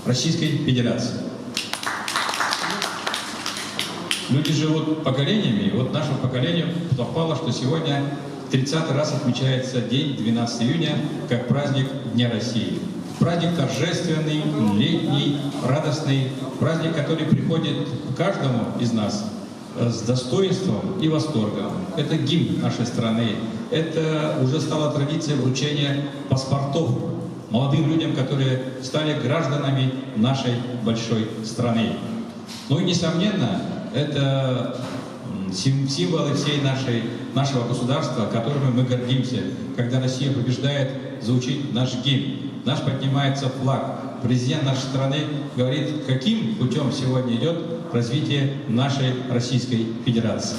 Российской Федерации. Люди живут поколениями, и вот наше поколение совпало, что сегодня 30-й раз отмечается день 12 июня как праздник Дня России. Праздник торжественный, летний, радостный, праздник, который приходит к каждому из нас с достоинством и восторгом. Это гимн нашей страны. Это уже стала традиция вручения паспортов молодым людям, которые стали гражданами нашей большой страны. Ну и, несомненно, это символы всей нашего государства, которыми мы гордимся. Когда Россия побеждает, звучит наш гимн, наш поднимается флаг. Президент нашей страны говорит, каким путем сегодня идет развитие нашей Российской Федерации.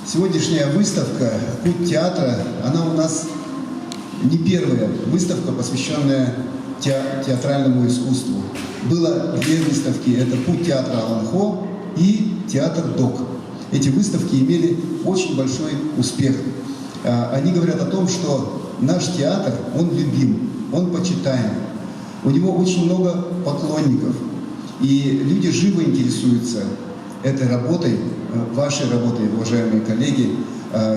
Сегодняшняя выставка «Путь театра», она у нас не первая выставка, посвященная театральному искусству. Было две выставки, это «Путь театра Аланхо» и «Театр ДОК». Эти выставки имели очень большой успех. Они говорят о том, что наш театр, он любим, он почитаем. У него очень много поклонников. И люди живо интересуются этой работой, вашей работой, уважаемые коллеги,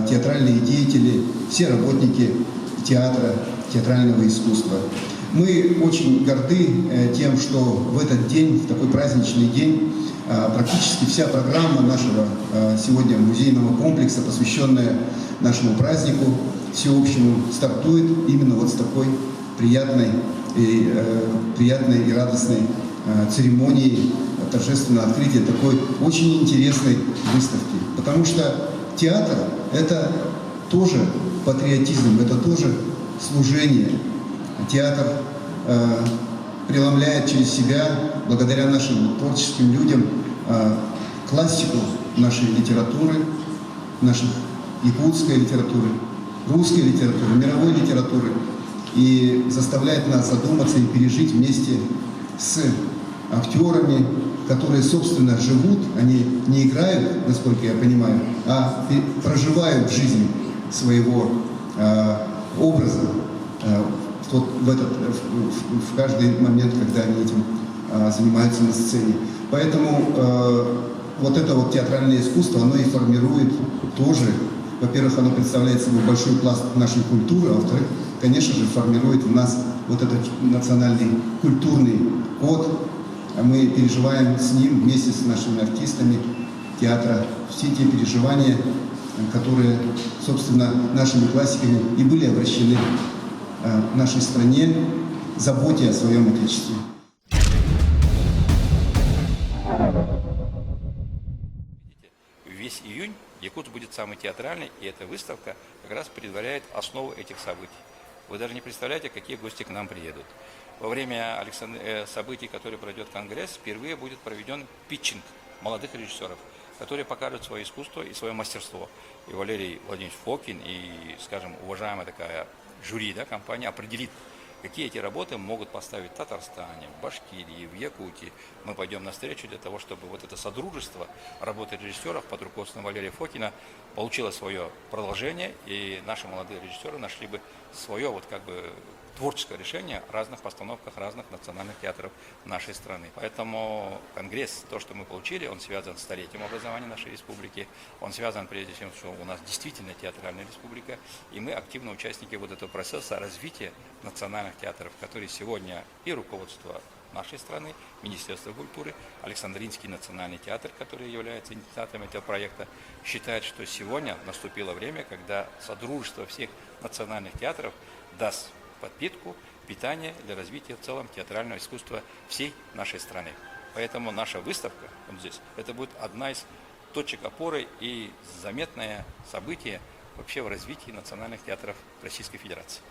театральные деятели, все работники театра, театрального искусства. Мы очень горды тем, что в этот день, в такой праздничный день, практически вся программа нашего сегодня музейного комплекса, посвященная нашему празднику всеобщему, стартует именно вот с такой приятной и радостной церемонии торжественного открытия такой очень интересной выставки. Потому что театр – это тоже патриотизм, это тоже служение. Театр преломляет через себя, благодаря нашим творческим людям, классику нашей литературы, нашей якутской литературы, русской литературы, мировой литературы, и заставляет нас задуматься и пережить вместе с актерами, которые, собственно, живут, они не играют, насколько я понимаю, а проживают жизнь своего образа в каждый момент, когда они этим занимаются на сцене. Поэтому вот это вот театральное искусство, оно и формирует тоже, во-первых, оно представляет собой большой пласт нашей культуры, а во-вторых, конечно же, формирует в нас вот этот национальный культурный код. Мы переживаем с ним вместе с нашими артистами театра все те переживания, которые, собственно, нашими классиками и были обращены к нашей стране, заботе о своем Отечестве. Весь июнь Якутск будет самый театральный, и эта выставка как раз предваряет основу этих событий. Вы даже не представляете, какие гости к нам приедут. Во время событий, которые пройдет Конгресс, впервые будет проведен питчинг молодых режиссеров, которые покажут свое искусство и свое мастерство. И Валерий Владимирович Фокин, и, скажем, уважаемая такая жюри, да, компания определит, какие эти работы могут поставить в Татарстане, в Башкирии, в Якутии. Мы пойдем навстречу для того, чтобы вот это содружество работы режиссеров под руководством Валерия Фокина получило свое продолжение, и наши молодые режиссеры нашли бы свое вот как бы творческое решение в разных постановках разных национальных театров нашей страны. Поэтому Конгресс, то, что мы получили, он связан с столетием образования нашей республики, он связан прежде всего, что у нас действительно театральная республика, и мы активно участники вот этого процесса развития национальных театров, который сегодня и руководство нашей страны, Министерство культуры, Александринский национальный театр, который является инициатором этого проекта, считает, что сегодня наступило время, когда содружество всех национальных театров даст подпитку, питание для развития в целом театрального искусства всей нашей страны. Поэтому наша выставка вот здесь, это будет одна из точек опоры и заметное событие вообще в развитии национальных театров Российской Федерации.